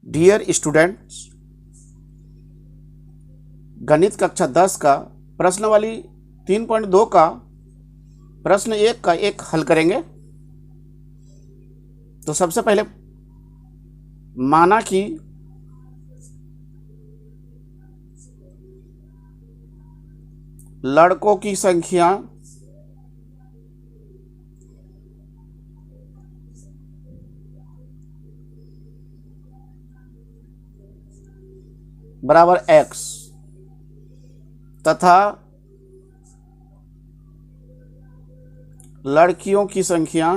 Dear students, गणित कक्षा 10 का प्रश्नावली 3.2 का प्रश्न 1 का एक हल करेंगे। तो सबसे पहले माना कि लड़कों की संख्या बराबर x तथा लड़कियों की संख्या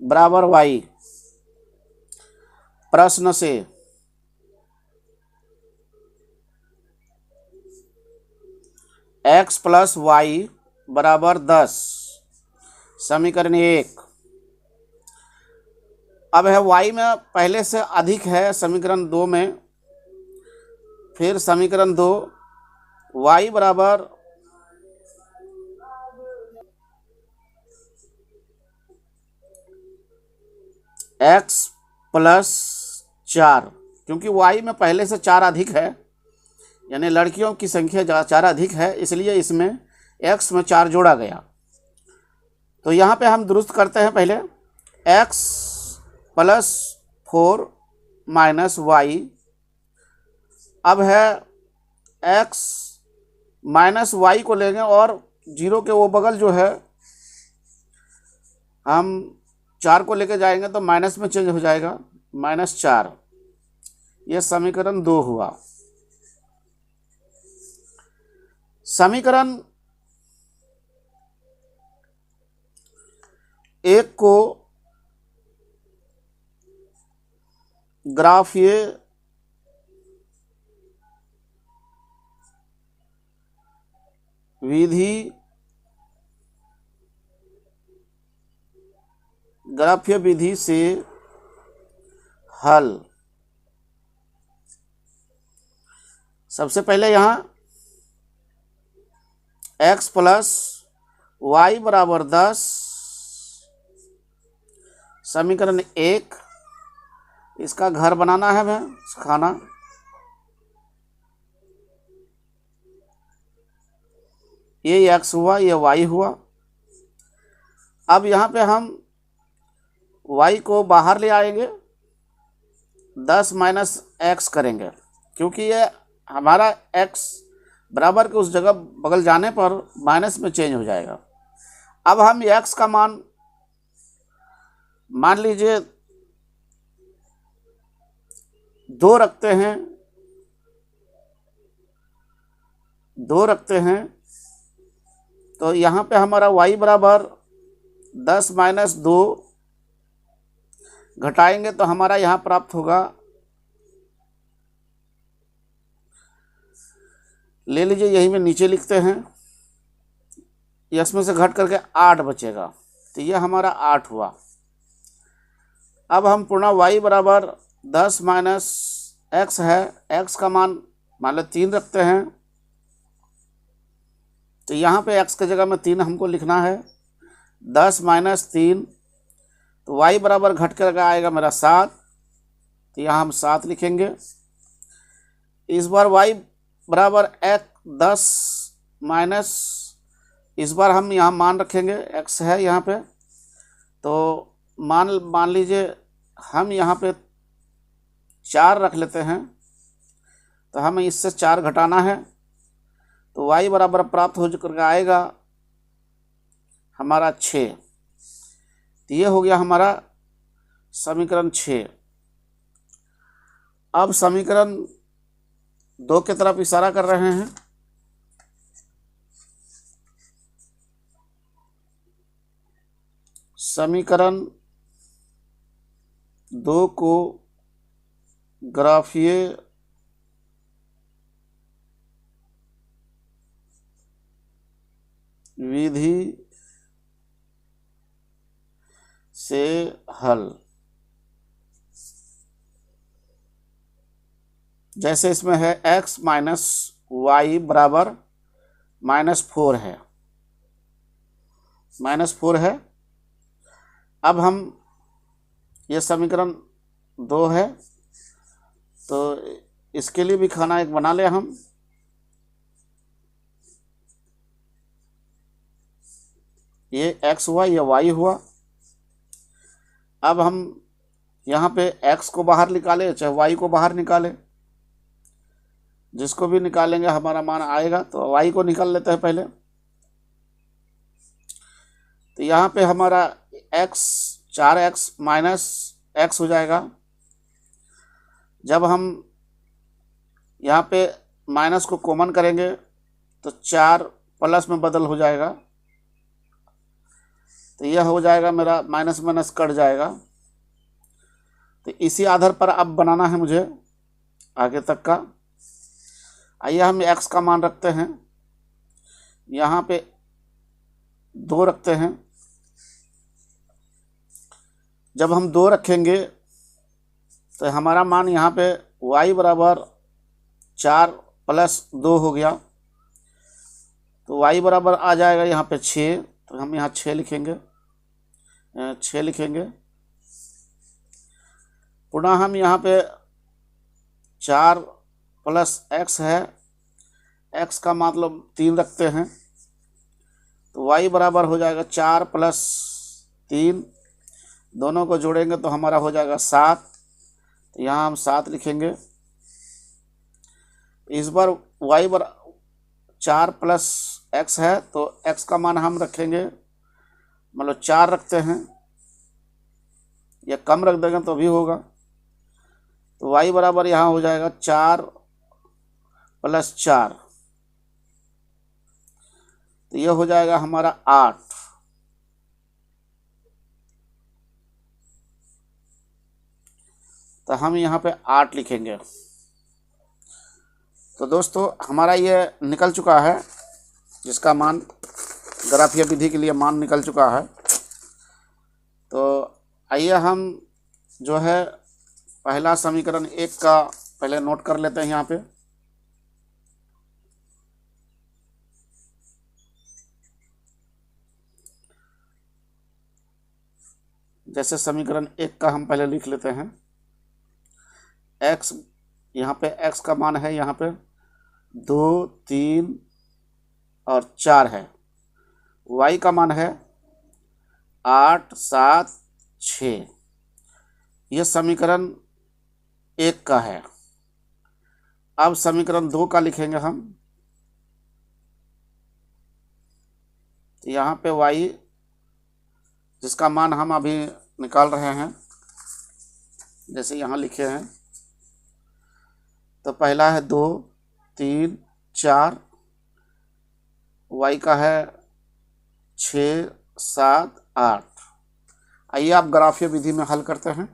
बराबर y। प्रश्न से x प्लस वाई बराबर 10, समीकरण 1। अब है y में पहले से अधिक है समीकरण 2 में, फिर समीकरण 2 y बराबर x प्लस 4, क्योंकि y में पहले से 4 अधिक है, यानी लड़कियों की संख्या 4 अधिक है, इसलिए इसमें x में 4 जोड़ा गया। तो यहाँ पे हम दुरुस्त करते हैं। पहले x प्लस 4 माइनस वाई, अब है x माइनस वाई को लेंगे और 0 के वो बगल जो है हम 4 को लेके जाएंगे तो माइनस में चेंज हो जाएगा, -4। ये समीकरण 2 हुआ। समीकरण 1 को ग्राफीय विधि से हल। सबसे पहले यहाँ x प्लस वाई बराबर 10, समीकरण 1, इसका घर बनाना है हमें खाना। ये x हुआ, ये y हुआ। अब यहाँ पे हम y को बाहर ले आएंगे, 10 माइनस x करेंगे, क्योंकि ये हमारा x बराबर के उस जगह बगल जाने पर माइनस में चेंज हो जाएगा। अब हम x का मान लीजिए 2 रखते हैं, तो यहाँ पे हमारा y बराबर 10 माइनस 2 घटाएंगे तो हमारा यहाँ प्राप्त होगा, ले लीजिए यही में नीचे लिखते हैं, इसमें से घट करके 8 बचेगा, तो ये हमारा 8 हुआ। अब हम पुनः y बराबर 10 माइनस x है, x का मान लो 3 रखते हैं, तो यहाँ पे x की जगह में 3 हमको लिखना है। 10 माइनस 3, तो y बराबर घट कर आएगा मेरा 7, तो यहाँ हम 7 लिखेंगे। इस बार y बराबर 10 माइनस, इस बार हम यहाँ मान रखेंगे, x है यहाँ पे, तो मान लीजिए हम यहाँ पे 4 रख लेते हैं, तो हमें इससे 4 घटाना है, तो y बराबर प्राप्त हो करके आएगा हमारा 6। तो ये हो गया हमारा समीकरण 6। अब समीकरण 2 की तरफ इशारा कर रहे हैं। समीकरण 2 को ग्राफीय विधि से हल। जैसे इसमें है x माइनस वाई बराबर -4 है, -4 है। अब हम ये समीकरण 2 है, तो इसके लिए भी खाना एक बना ले हम। ये x हुआ, ये y हुआ। अब हम यहाँ पे x को बाहर निकाले चाहे y को बाहर निकाले, जिसको भी निकालेंगे हमारा मान आएगा। तो y को निकाल लेते हैं पहले। तो यहाँ पे हमारा x 4x माइनस x हो जाएगा। जब हम यहाँ पे माइनस को कॉमन करेंगे तो 4 प्लस में बदल हो जाएगा। तो यह हो जाएगा मेरा माइनस माइनस कट जाएगा। तो इसी आधार पर अब बनाना है मुझे आगे तक का। आइए हम x का मान रखते हैं, यहाँ पे 2 रखते हैं। जब हम 2 रखेंगे तो हमारा मान यहाँ पे y बराबर 4 प्लस 2 हो गया। तो y बराबर आ जाएगा यहाँ पे 6। तो हम यहाँ 6 लिखेंगे, 6 लिखेंगे। पुनः हम यहाँ पे 4 प्लस x है, x का मतलब 3 रखते हैं। तो y बराबर हो जाएगा 4 प्लस 3, दोनों को जोड़ेंगे तो हमारा हो जाएगा 7। तो यहाँ हम 7 लिखेंगे। इस बार y बराबर 4 प्लस x है, तो x का मान हम रखेंगे, मतलब 4 रखते हैं, या कम रख देंगे तो भी होगा। तो y बराबर यहाँ हो जाएगा 4 प्लस 4, तो यह हो जाएगा हमारा 8। तो हम यहाँ पे 8 लिखेंगे। तो दोस्तों हमारा ये निकल चुका है, जिसका मान ग्राफीय विधि के लिए मान निकल चुका है। तो आइए हम जो है पहला समीकरण 1 का पहले नोट कर लेते हैं यहाँ पे। जैसे समीकरण 1 का हम पहले लिख लेते हैं। x, यहाँ पे x का मान है यहाँ पे 2, 3 और 4 है। y का मान है 8, 7, 6। यह समीकरण 1 का है। अब समीकरण 2 का लिखेंगे हम। तो यहाँ पे y, जिसका मान हम अभी निकाल रहे हैं, जैसे यहाँ लिखे हैं, तो पहला है 2, 3, 4, y का है 6, 7, 8। आइए आप ग्राफीय विधि में हल करते हैं।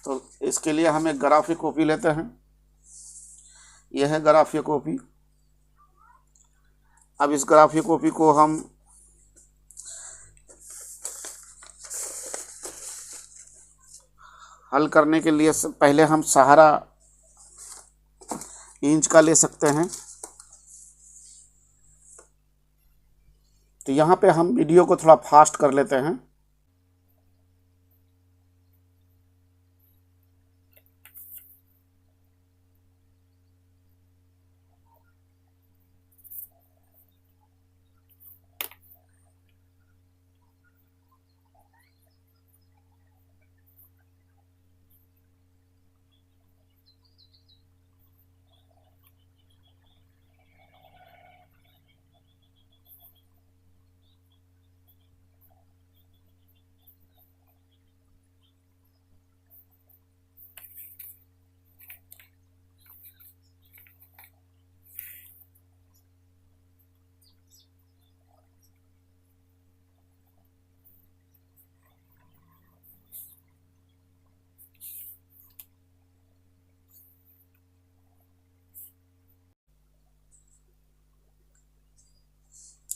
तो इसके लिए हम एक ग्राफीय कॉपी लेते हैं। यह है ग्राफीय कॉपी। अब इस ग्राफीय कॉपी को हम हल करने के लिए पहले हम सहारा इंच का ले सकते हैं। तो यहाँ पे हम वीडियो को थोड़ा फास्ट कर लेते हैं।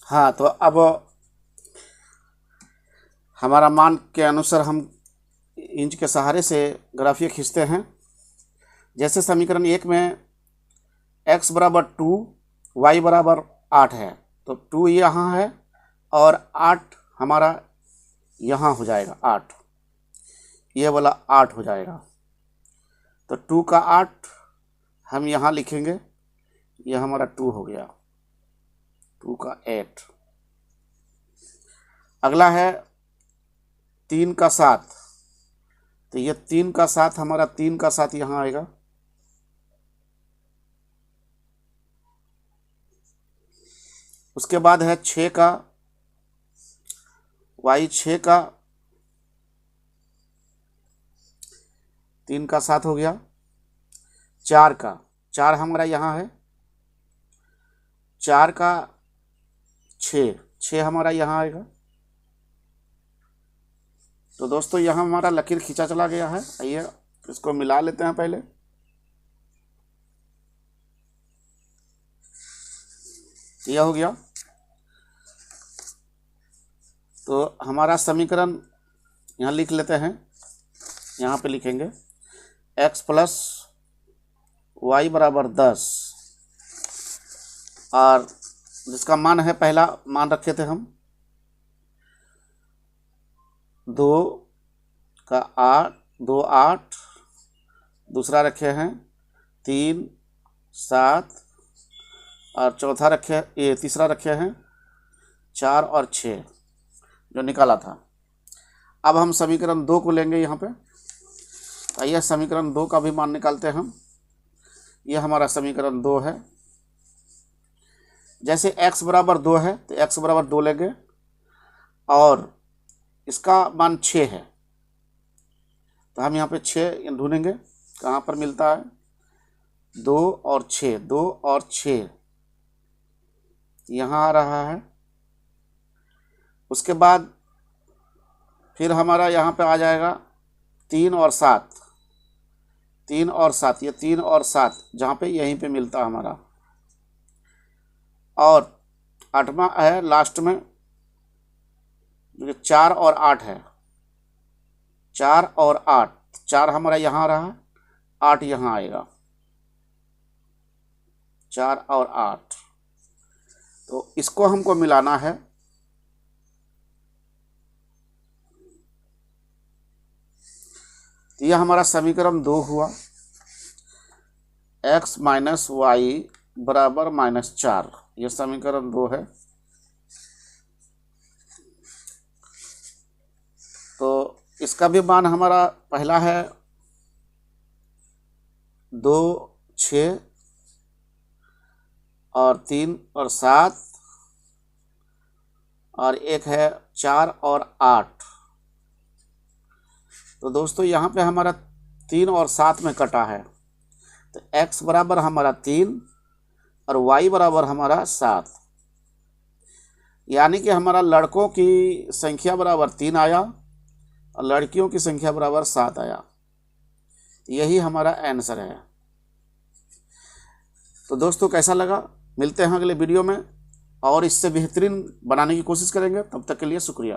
हाँ, तो अब हमारा मान के अनुसार हम इंच के सहारे से ग्राफिया खींचते हैं। जैसे समीकरण 1 में x बराबर 2 y बराबर 8 है, तो 2 यहाँ है और 8 हमारा यहाँ हो जाएगा, 8 ये वाला 8 हो जाएगा। तो 2 का 8 हम यहाँ लिखेंगे, यह हमारा 2 हो गया, 2 का 8। अगला है 3 का 7, तो ये 3 का 7 हमारा 3 का 7 यहाँ आएगा। उसके बाद है 6 का y, 6 का 3 का 7 हो गया। 4 का 4 हमारा यहाँ है, 4 का 6 हमारा यहाँ आएगा। तो दोस्तों यहाँ हमारा लकीर खींचा चला गया है। आइए इसको मिला लेते हैं पहले। यह हो गया। तो हमारा समीकरण यहाँ लिख लेते हैं, यहाँ पे लिखेंगे x प्लस वाई बराबर 10, और जिसका मान है, पहला मान रखे थे हम 2 का 8, दूसरा रखे हैं 3, 7, और चौथा रखे, ये तीसरा रखे हैं 4 और 6 जो निकाला था। अब हम समीकरण 2 को लेंगे यहाँ पे। आइए समीकरण 2 का भी मान निकालते हैं हम। यह हमारा समीकरण 2 है। जैसे x बराबर 2 है तो x बराबर 2 लेंगे, और इसका मान 6 है, तो हम यहाँ पे 6 ढूंढेंगे कहाँ पर मिलता है। 2 और 6, 2 और 6 यहाँ आ रहा है। उसके बाद फिर हमारा यहाँ पे आ जाएगा 3 और 7, 3 और 7, ये 3 और 7 जहाँ पे यहीं पे मिलता है हमारा। और 8वां है लास्ट में, जो 4 और 8 है, 4 और 8, 4 हमारा यहाँ आ रहा है, 8 यहाँ आएगा, 4 और 8। तो इसको हमको मिलाना है। तो यह हमारा समीकरण 2 हुआ। x माइनस वाई बराबर -4, यह समीकरण 2 है। तो इसका भी मान हमारा पहला है 2, 6 और 3 और 7, और एक है 4 और 8। तो दोस्तों यहाँ पे हमारा 3 और 7 में कटा है, तो x बराबर हमारा 3 और y बराबर हमारा 7, यानी कि हमारा लड़कों की संख्या बराबर 3 आया और लड़कियों की संख्या बराबर 7 आया। यही हमारा आंसर है। तो दोस्तों कैसा लगा, मिलते हैं अगले वीडियो में और इससे बेहतरीन बनाने की कोशिश करेंगे। तब तक के लिए शुक्रिया।